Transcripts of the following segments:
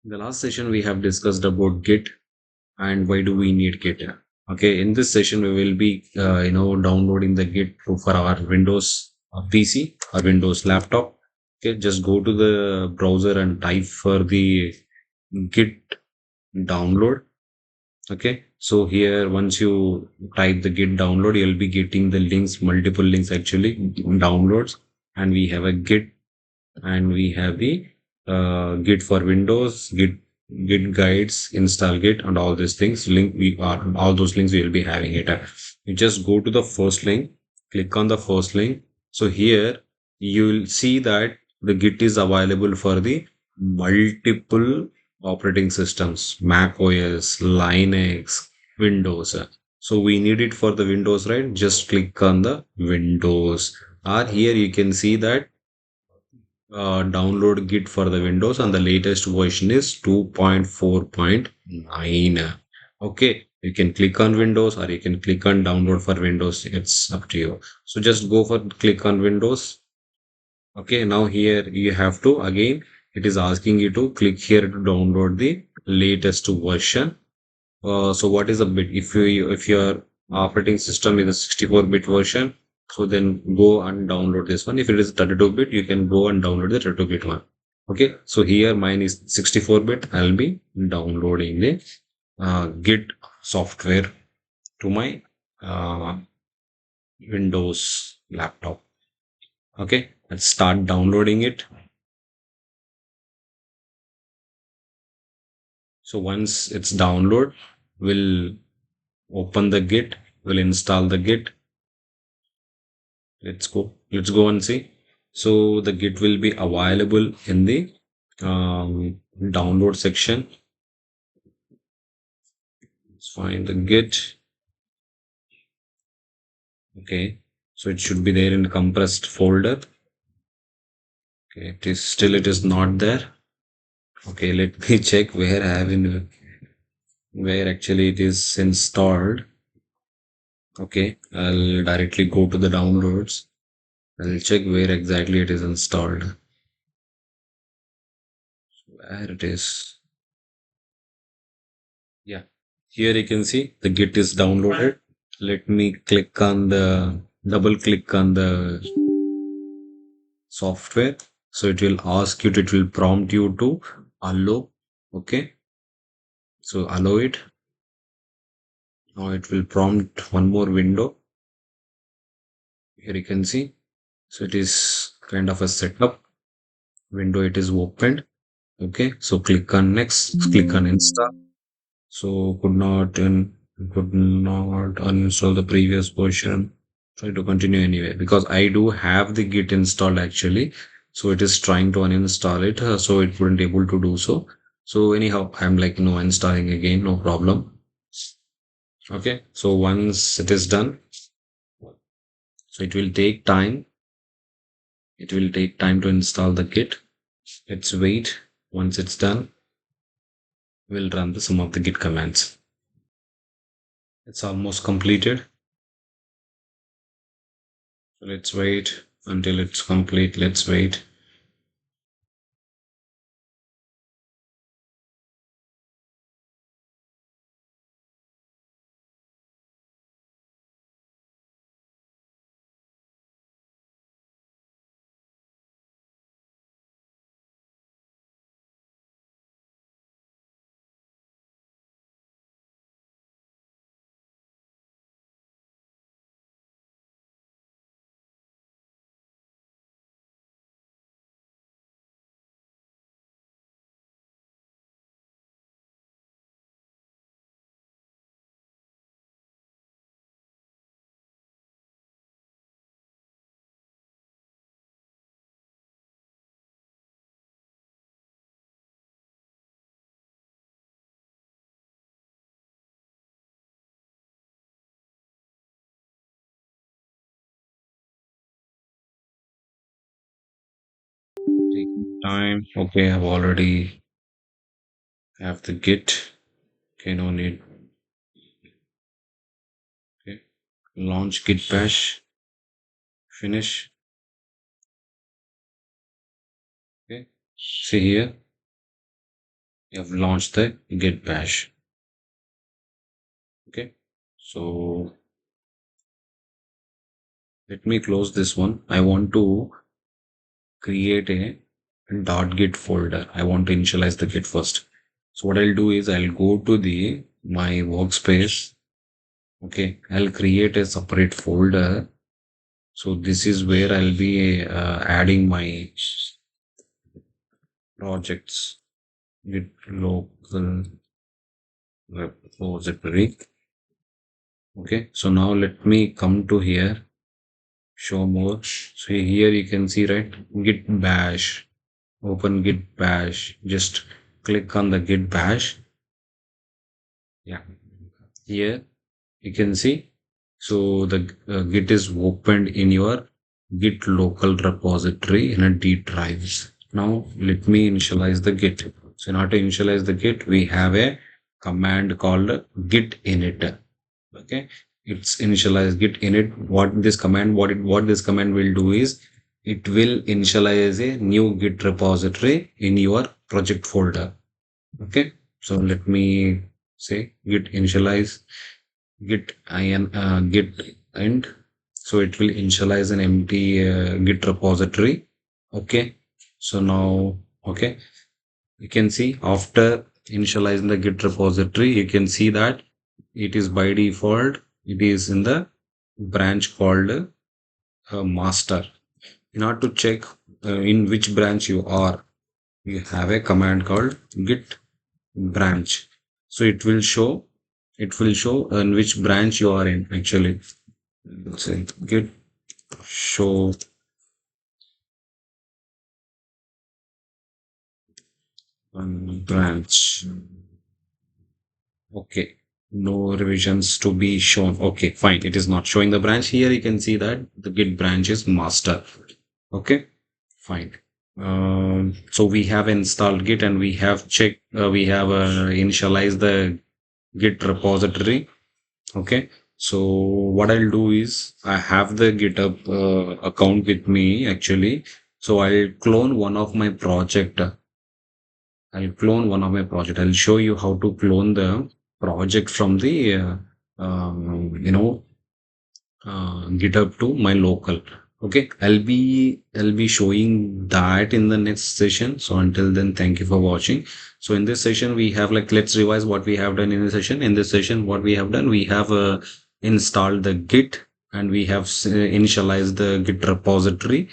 In the last session, we have discussed about Git and why do we need Git. Okay, in this session, we will be, downloading the Git for our Windows PC or Windows laptop. Okay, just go to the browser and type for the Git download. Okay, so here once you type the Git download, you'll be getting the links, multiple links actually, downloads, and we have a Git and we have the Git for Windows, Git guides, install Git, and all these things. Link we are all those links we will be having it. You just go to the first link, click on the first link. So here you will see that the Git is available for the multiple operating systems: Mac OS, Linux, Windows. So we need it for the Windows, right? Just click on the Windows. Or here you can see that download Git for the Windows, and the latest version is 2.4.9. Okay, you can click on Windows or you can click on download for Windows. It's up to you. So just go for click on Windows. Okay, now here you have to again, it is asking you to click here to download the latest version. So what is a bit? If your operating system is a 64-bit version, so then go and download this one. If it is 32-bit, you can go and download the 32-bit one. Okay, so here mine is 64-bit. I'll be downloading the Git software to my uh, Windows laptop. Okay, let's start downloading it. So once it's download, we'll open the Git, we'll install the Git. Let's go and see. So the Git will be available in the download section. Let's find the Git. Okay, so it should be there in the compressed folder. Okay, it is not there. Okay, let me check where I have in where actually it is installed. Okay, I'll directly go to the downloads. I'll check where exactly it is installed. Where it is. Yeah, here you can see the Git is downloaded. Let me click on the double click on the software. So it will ask you, it will prompt you to allow. Okay, so allow it. Now it will prompt one more window. Here you can see. So it is kind of a setup window. It is opened. Okay, so click on next, click on install. So could not uninstall the previous version. Try to continue anyway because I do have the Git installed actually. So it is trying to uninstall it, so it wouldn't able to do so. So anyhow, I'm like installing again, no problem. Okay, so once it is done, so it will take time. It will take time to install the Git. Let's wait. Once it's done, we'll run some of the Git commands. It's almost completed. So let's wait until it's complete. Let's wait. Taking time. Okay, I've already have the Git. Okay, no need. Okay, launch Git bash. Finish. Okay, see here. You have launched the git bash. Okay, so let me close this one. I want to create a .git folder. I want to initialize the git first. So what I'll do is I'll go to the my workspace. Okay, I'll create a separate folder. So this is where I'll be adding my projects. Git local repository. Okay, so now let me come to here, show more. So here you can see, right, git bash, open git bash. Just click on the git bash. Yeah, here you can see. So the git is opened in your git local repository in a D drive. Now let me initialize the git. So in order to initialize the git, we have a command called git init. Okay, it's initialize git init. What this command will do is it will initialize a new git repository in your project folder. Okay, so let me say git initialize git end. So it will initialize an empty git repository. Okay, so now, okay, you can see after initializing the git repository, you can see that it is by default, it is in the branch called master. In order to check in which branch you are, you have a command called git branch. So it will show in which branch you are in actually. Say git show branch. Okay, no revisions to be shown. Okay, fine. It is not showing the branch here. You can see that the git branch is master. Okay, fine. So we have installed git and we have checked, we have initialized the git repository. Okay, so what I'll do is I have the GitHub account with me actually. So I'll clone one of my project. I'll show you how to clone the project from the GitHub to my local. Okay, I'll be showing that in the next session. So until then, thank you for watching. So in this session, we have, like, let's revise what we have done in the session. In this session, what we have done, we have installed the Git and we have initialized the Git repository.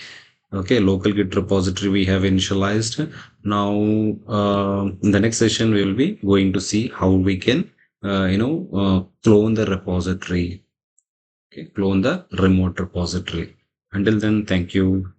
Okay, local Git repository we have initialized. Now, in the next session, we will be going to see how we can, clone the repository. Okay, clone the remote repository. Until then, thank you.